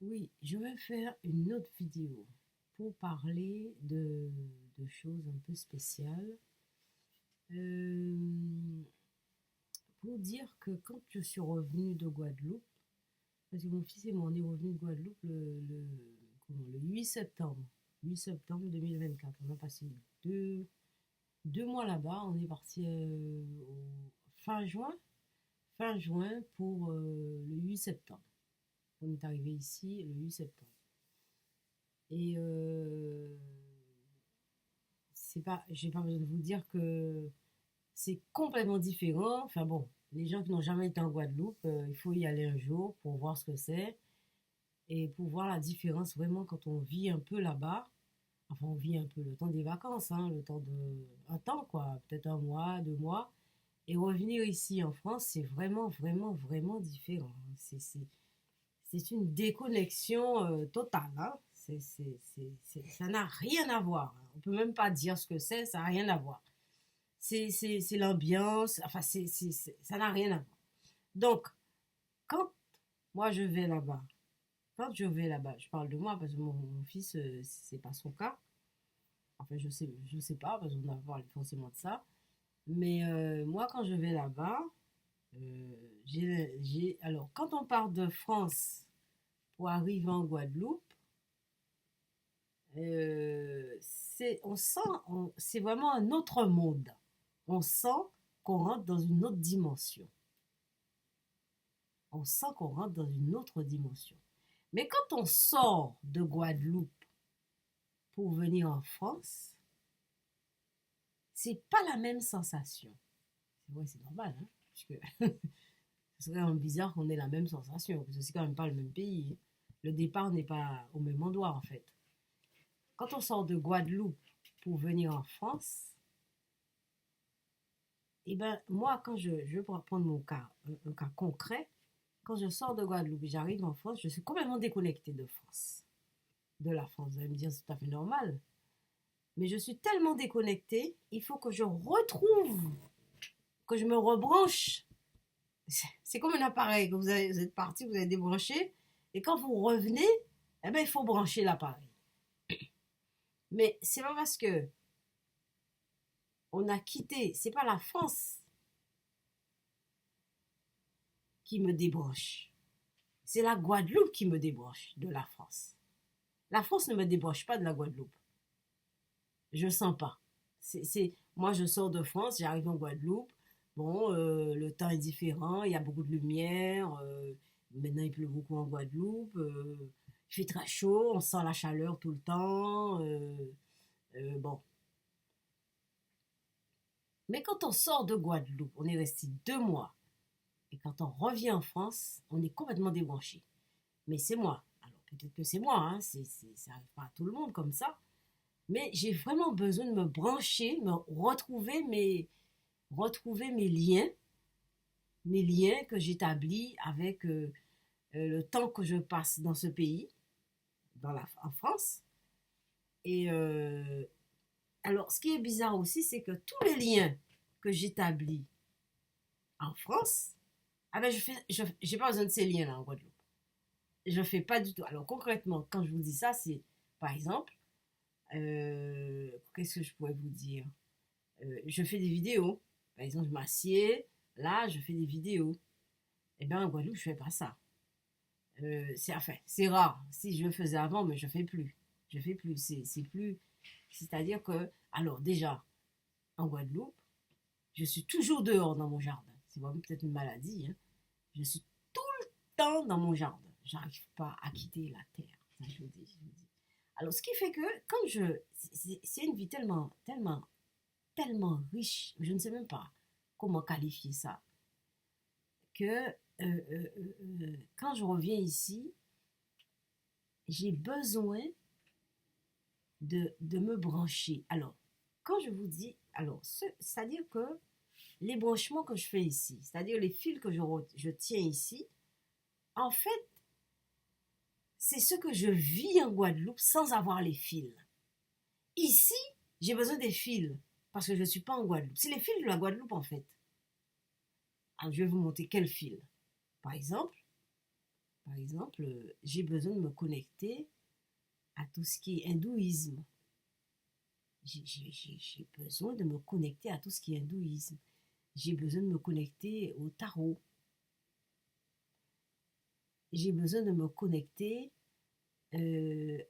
Oui, je vais faire une autre vidéo pour parler de choses un peu spéciales. Euh, pour dire que quand je suis revenue de Guadeloupe, parce que mon fils et moi on est revenus de Guadeloupe le 8 septembre, 8 septembre 2024. On a passé deux mois là-bas. On est parti fin juin, fin juin pour le 8 septembre. On est arrivé ici le 8 septembre. Et c'est pas, j'ai pas besoin de vous dire que c'est complètement différent. Enfin bon, les gens qui n'ont jamais été en Guadeloupe, il faut y aller un jour pour voir ce que c'est et pour voir la différence vraiment quand on vit un peu là-bas. Enfin, on vit un peu le temps des vacances, hein, le temps de, un temps quoi, peut-être un mois, 2 mois. Et revenir ici en France, c'est vraiment, vraiment, vraiment différent. C'est une déconnexion totale, hein. Ça n'a rien à voir, hein. On peut même pas dire ce que c'est, ça n'a rien à voir. C'est l'ambiance, enfin, ça n'a rien à voir. Donc, quand moi je vais là-bas, quand je vais là-bas, je parle de moi parce que mon fils, c'est pas son cas. Enfin, je sais pas, parce qu'on a parlé forcément de ça. Mais moi, quand je vais là-bas, alors, quand on part de France pour arriver en Guadeloupe, on sent, c'est vraiment un autre monde. On sent qu'on rentre dans une autre dimension. On sent qu'on rentre dans une autre dimension. Mais quand on sort de Guadeloupe pour venir en France, c'est pas la même sensation. C'est vrai, c'est normal, hein, puisque ce serait quand même bizarre qu'on ait la même sensation, parce que c'est quand même pas le même pays. Le départ n'est pas au même endroit, en fait. Quand on sort de Guadeloupe pour venir en France, et ben moi, quand je vais prendre mon cas, un cas concret, quand je sors de Guadeloupe et j'arrive en France, je suis complètement déconnectée de France, de la France. Vous allez me dire, c'est tout à fait normal. Mais je suis tellement déconnectée, il faut que je retrouve, que je me rebranche. C'est comme un appareil, que vous êtes parti, vous avez débranché, et quand vous revenez, eh ben, il faut brancher l'appareil. Mais c'est pas parce que on a quitté, c'est pas la France qui me débranche. C'est la Guadeloupe qui me débranche de la France. La France ne me débranche pas de la Guadeloupe. Je sens pas. Moi, je sors de France, j'arrive en Guadeloupe. Bon, le temps est différent, il y a beaucoup de lumière. Maintenant, il pleut beaucoup en Guadeloupe. Il fait très chaud, on sent la chaleur tout le temps. Bon. Mais quand on sort de Guadeloupe, on est resté 2 mois. Et quand on revient en France, on est complètement débranché. Mais c'est moi. Alors peut-être que c'est moi, hein, ça n'arrive pas à tout le monde comme ça. Mais j'ai vraiment besoin de me brancher, me retrouver mes liens que j'établis avec le temps que je passe dans ce pays, en France. Et alors, ce qui est bizarre aussi, c'est que tous les liens que j'établis en France, ah ben j'ai pas besoin de ces liens-là en Guadeloupe. Je fais pas du tout. Alors concrètement, quand je vous dis ça, c'est par exemple, qu'est-ce que je pourrais vous dire? Je fais des vidéos. Par exemple, je m'assieds, là, je fais des vidéos. Eh bien, en Guadeloupe, je fais pas ça. C'est rare. Si je le faisais avant, mais je fais plus. Je fais plus. C'est plus. C'est-à-dire que, alors déjà, en Guadeloupe, je suis toujours dehors dans mon jardin. C'est vraiment peut-être une maladie, hein. Je suis tout le temps dans mon jardin. J'arrive pas à quitter la terre. Ça, je vous dis, je vous dis. Alors, ce qui fait que quand c'est une vie tellement, tellement, tellement riche, je ne sais même pas comment qualifier ça, que quand je reviens ici, j'ai besoin de me brancher. Alors, quand je vous dis, alors, c'est-à-dire que les branchements que je fais ici, c'est-à-dire les fils que je tiens ici, en fait, c'est ce que je vis en Guadeloupe sans avoir les fils. Ici, j'ai besoin des fils parce que je ne suis pas en Guadeloupe. C'est les fils de la Guadeloupe, en fait. Alors, je vais vous montrer quel fil. Par exemple, Par exemple, j'ai besoin de me connecter à tout ce qui est hindouisme. J'ai besoin de me connecter à tout ce qui est hindouisme. J'ai besoin de me connecter au tarot. J'ai besoin de me connecter. euh,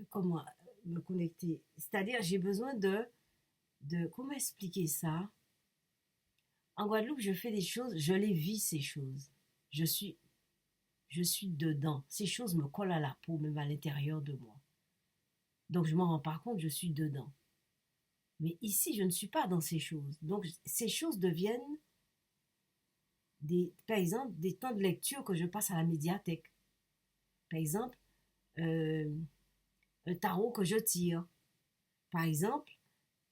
Comment me connecter? C'est-à-dire, j'ai besoin comment expliquer ça? En Guadeloupe, je fais des choses, je les vis ces choses. Je suis, je suis dedans. Ces choses me collent à la peau, même à l'intérieur de moi. Donc, je m'en rends pas compte, je suis dedans. Mais ici, je ne suis pas dans ces choses. Donc, ces choses deviennent, par exemple, des temps de lecture que je passe à la médiathèque. Par exemple, euh, un tarot que je tire. Par exemple,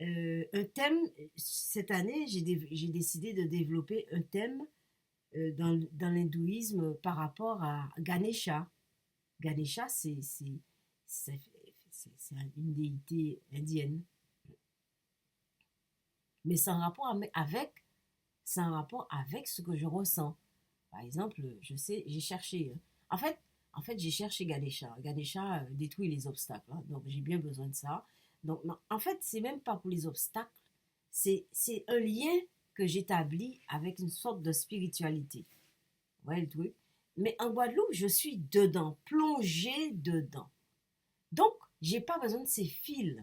un thème, cette année, j'ai décidé de développer un thème dans l'hindouisme par rapport à Ganesha. Ganesha, c'est une déité indienne. Mais c'est un rapport c'est un rapport avec ce que je ressens. Par exemple, je sais, j'ai cherché. En fait, j'ai cherché Ganesha. Ganesha détruit les obstacles. Hein, donc, j'ai bien besoin de ça. Donc, non, en fait, c'est même pas pour les obstacles. C'est un lien que j'établis avec une sorte de spiritualité. Vous voyez le truc? Mais en Guadeloupe, je suis dedans, plongée dedans. Donc, j'ai pas besoin de ces fils.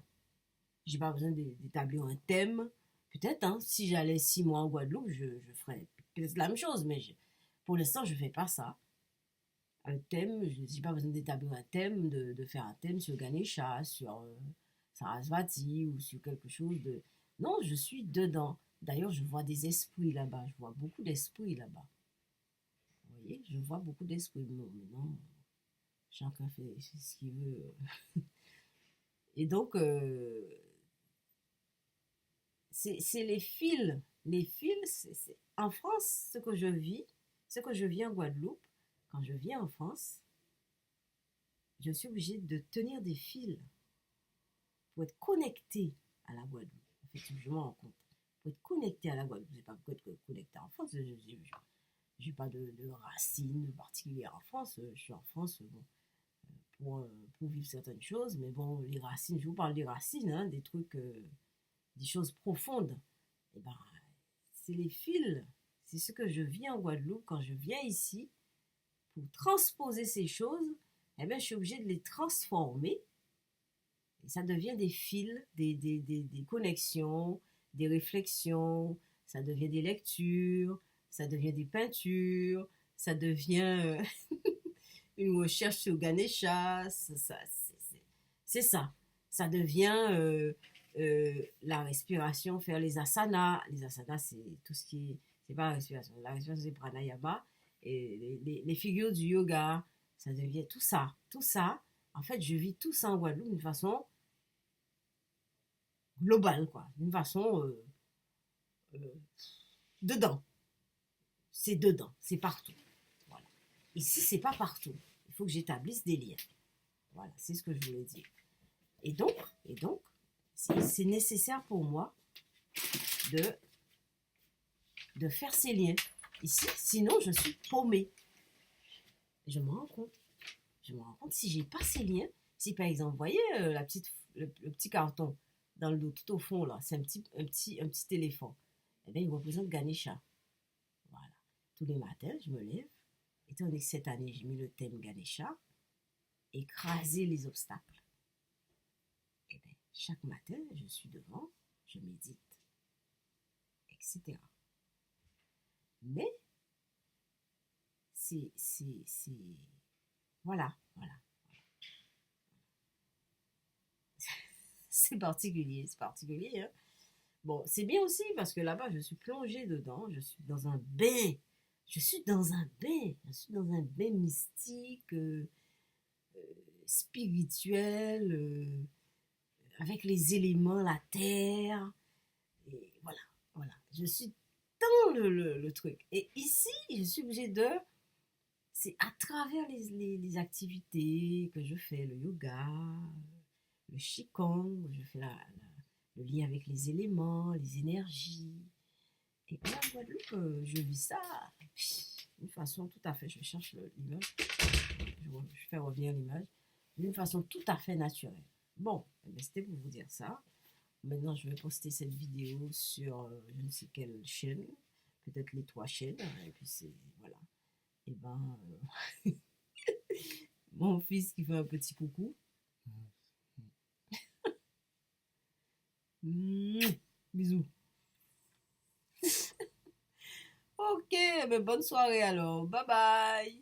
J'ai pas besoin d'établir un thème. Peut-être, hein, si j'allais 6 mois en Guadeloupe, je ferais peut-être la même chose, mais pour l'instant, je fais pas ça. Un thème, je n'ai pas besoin d'établir un thème, de faire un thème sur Ganesha, sur Sarasvati ou sur quelque chose de... Non, je suis dedans. D'ailleurs, je vois des esprits là-bas. Je vois beaucoup d'esprits là-bas. Vous voyez, je vois beaucoup d'esprits. Non, maintenant, chacun fait ce qu'il veut. Et donc, c'est les fils. Les fils, en France, ce que je vis en Guadeloupe, quand je viens en France, je suis obligée de tenir des fils pour être connecté à la Guadeloupe. En fait, je m'en rends compte. Pour être connecté à la Guadeloupe, je ne sais pas pourquoi être connecté en France. Je n'ai pas de racines particulières en France. Je suis en France bon, pour vivre certaines choses, mais bon, les racines, je vous parle des racines, hein, des trucs, des choses profondes. Et ben, c'est les fils. C'est ce que je vis en Guadeloupe quand je viens ici pour transposer ces choses. Eh bien, je suis obligée de les transformer. Et ça devient des fils, des connexions, des réflexions, ça devient des lectures, ça devient des peintures, ça devient une recherche sur Ganesha, c'est ça. Ça devient la respiration, faire les asanas. Les asanas, c'est tout ce qui est... C'est pas la respiration. La respiration, c'est pranayama. Et les figures du yoga, ça devient tout ça. Tout ça, en fait, je vis tout ça en Guadeloupe d'une façon globale, quoi. D'une façon euh, dedans. C'est dedans, c'est partout. Voilà. Ici, c'est pas partout. Il faut que j'établisse des liens. Voilà, c'est ce que je voulais dire. Et donc, c'est nécessaire pour moi de, de faire ces liens ici, sinon je suis paumée. Je me rends compte. Je me rends compte si j'ai pas ces liens, si par exemple, vous voyez le petit carton dans le dos, tout au fond là, c'est un petit éléphant. Eh bien, il représente Ganesha. Voilà. Tous les matins, je me lève. Étant donné que cette année, j'ai mis le thème Ganesha, écraser les obstacles. Eh bien, chaque matin, je suis devant, je médite, etc. Mais, voilà, voilà. C'est particulier, hein. Bon, c'est bien aussi parce que là-bas, je suis plongée dedans, je suis dans un bain. Je suis dans un bain. Je suis dans un bain mystique, spirituel, avec les éléments, la terre. Et voilà, voilà. Je suis dans le truc. Et ici, je suis obligée de... C'est à travers les activités que je fais, le yoga, le qigong, je fais le lien avec les éléments, les énergies. Et là, en Guadeloupe, je vis ça d'une façon tout à fait... Je cherche l'image. faire revenir l'image d'une façon tout à fait naturelle. Bon, c'était pour vous dire ça. Maintenant, je vais poster cette vidéo sur je ne sais quelle chaîne, peut-être les 3 chaînes, et puis c'est, voilà. Et ben, mon fils qui fait un petit coucou. Bisous. Ok, ben bonne soirée alors. Bye bye.